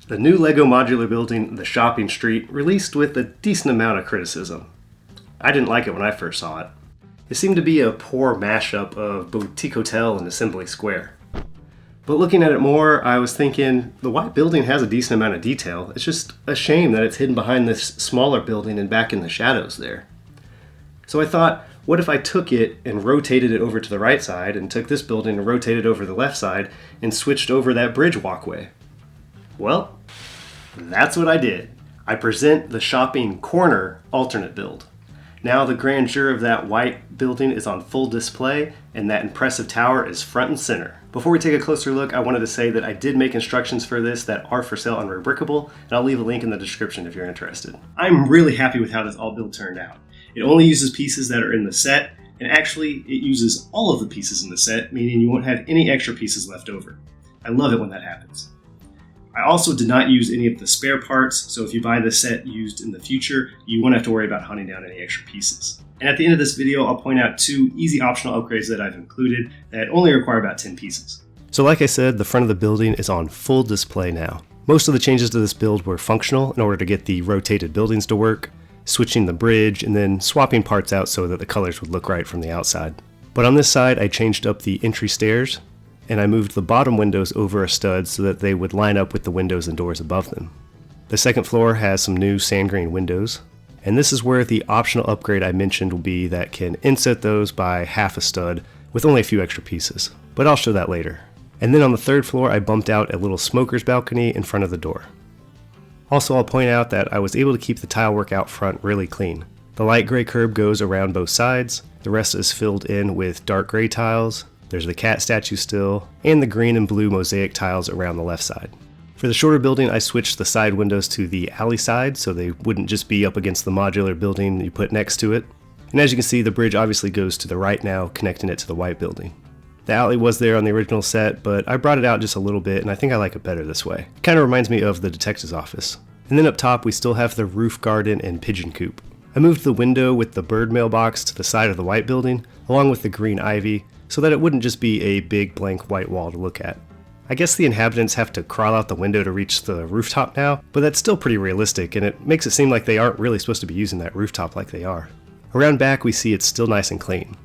The new LEGO modular building, The Shopping Street, released with a decent amount of criticism. I didn't like it when I first saw it. It seemed to be a poor mashup of Boutique Hotel and Assembly Square. But looking at it more, I was thinking, the white building has a decent amount of detail. It's just a shame that it's hidden behind this smaller building and back in the shadows there. So I thought, what if I took it and rotated it over to the right side, and took this building and rotated it over the left side, and switched over that bridge walkway? Well, that's what I did. I present the shopping corner alternate build. Now the grandeur of that white building is on full display, and that impressive tower is front and center. Before we take a closer look, I wanted to say that I did make instructions for this that are for sale on Rebrickable, and I'll leave a link in the description if you're interested. I'm really happy with how this all build turned out. It only uses pieces that are in the set, and actually it uses all of the pieces in the set, meaning you won't have any extra pieces left over. I love it when that happens. I also did not use any of the spare parts, so if you buy this set used in the future, you won't have to worry about hunting down any extra pieces. And at the end of this video, I'll point out 2 easy optional upgrades that I've included that only require about 10 pieces. So like I said, the front of the building is on full display now. Most of the changes to this build were functional in order to get the rotated buildings to work, switching the bridge, and then swapping parts out so that the colors would look right from the outside. But on this side, I changed up the entry stairs, and I moved the bottom windows over a stud so that they would line up with the windows and doors above them. The second floor has some new sand green windows, and this is where the optional upgrade I mentioned will be that can inset those by half a stud with only a few extra pieces, but I'll show that later. And then on the third floor, I bumped out a little smoker's balcony in front of the door. Also, I'll point out that I was able to keep the tile work out front really clean. The light gray curb goes around both sides, the rest is filled in with dark gray tiles. There's the cat statue still, and the green and blue mosaic tiles around the left side. For the shorter building, I switched the side windows to the alley side so they wouldn't just be up against the modular building you put next to it. And as you can see, the bridge obviously goes to the right now, connecting it to the white building. The alley was there on the original set, but I brought it out just a little bit, and I think I like it better this way. It kind of reminds me of the detective's office. And then up top, we still have the roof garden and pigeon coop. I moved the window with the bird mailbox to the side of the white building, along with the green ivy, so that it wouldn't just be a big blank white wall to look at. I guess the inhabitants have to crawl out the window to reach the rooftop now, but that's still pretty realistic, and it makes it seem like they aren't really supposed to be using that rooftop like they are. Around back, we see it's still nice and clean.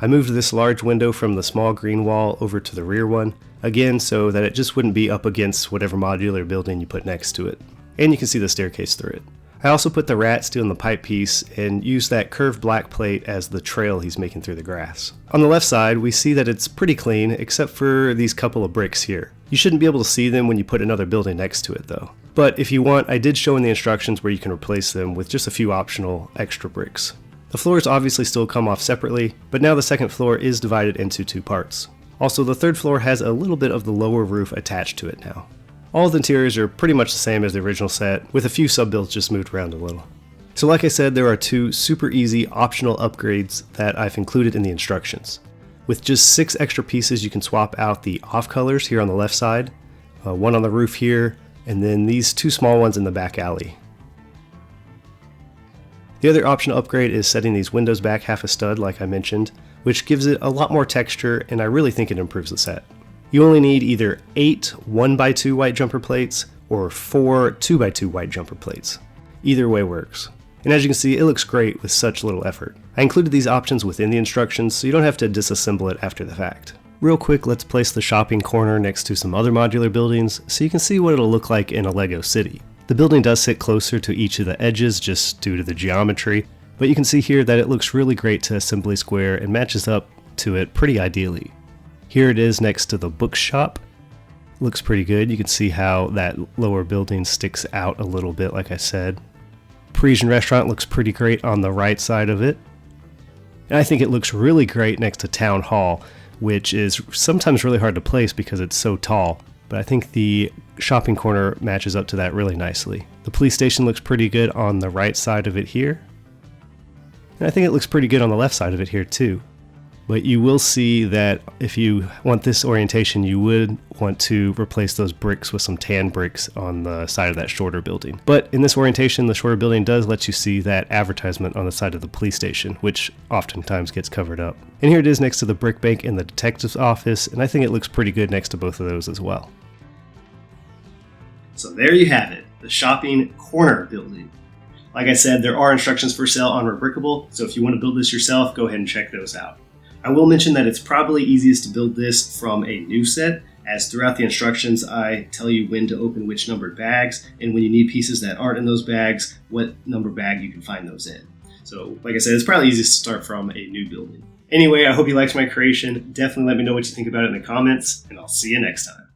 I moved this large window from the small green wall over to the rear one, again so that it just wouldn't be up against whatever modular building you put next to it. And you can see the staircase through it. I also put the rat steel in the pipe piece and used that curved black plate as the trail he's making through the grass. On the left side, we see that it's pretty clean except for these couple of bricks here. You shouldn't be able to see them when you put another building next to it though. But if you want, I did show in the instructions where you can replace them with just a few optional extra bricks. The floors obviously still come off separately, but now the second floor is divided into 2 parts. Also, the third floor has a little bit of the lower roof attached to it now. All the interiors are pretty much the same as the original set, with a few sub-builds just moved around a little. So like I said, there are 2 super easy optional upgrades that I've included in the instructions. With just 6 extra pieces, you can swap out the off colors here on the left side, one on the roof here, and then these 2 small ones in the back alley. The other optional upgrade is setting these windows back half a stud like I mentioned, which gives it a lot more texture, and I really think it improves the set. You only need either 8 1x2 white jumper plates or 4 2x2 white jumper plates. Either way works. And as you can see, it looks great with such little effort. I included these options within the instructions so you don't have to disassemble it after the fact. Real quick, let's place the shopping corner next to some other modular buildings so you can see what it'll look like in a LEGO city. The building does sit closer to each of the edges just due to the geometry, but you can see here that it looks really great to Assembly Square and matches up to it pretty ideally. Here it is next to the bookshop. Looks pretty good. You can see how that lower building sticks out a little bit like I said. Parisian restaurant looks pretty great on the right side of it. And I think it looks really great next to Town Hall, which is sometimes really hard to place because it's so tall. But I think the shopping corner matches up to that really nicely. The police station looks pretty good on the right side of it here. And I think it looks pretty good on the left side of it here too. But you will see that if you want this orientation, you would want to replace those bricks with some tan bricks on the side of that shorter building. But in this orientation, the shorter building does let you see that advertisement on the side of the police station, which oftentimes gets covered up. And here it is next to the brick bank in the detective's office, and I think it looks pretty good next to both of those as well. So there you have it, the shopping corner building. Like I said, there are instructions for sale on Rebrickable, so if you want to build this yourself, go ahead and check those out. I will mention that it's probably easiest to build this from a new set, as throughout the instructions I tell you when to open which numbered bags, and when you need pieces that aren't in those bags, what number bag you can find those in. So like I said, it's probably easiest to start from a new building. Anyway, I hope you liked my creation. Definitely let me know what you think about it in the comments, and I'll see you next time.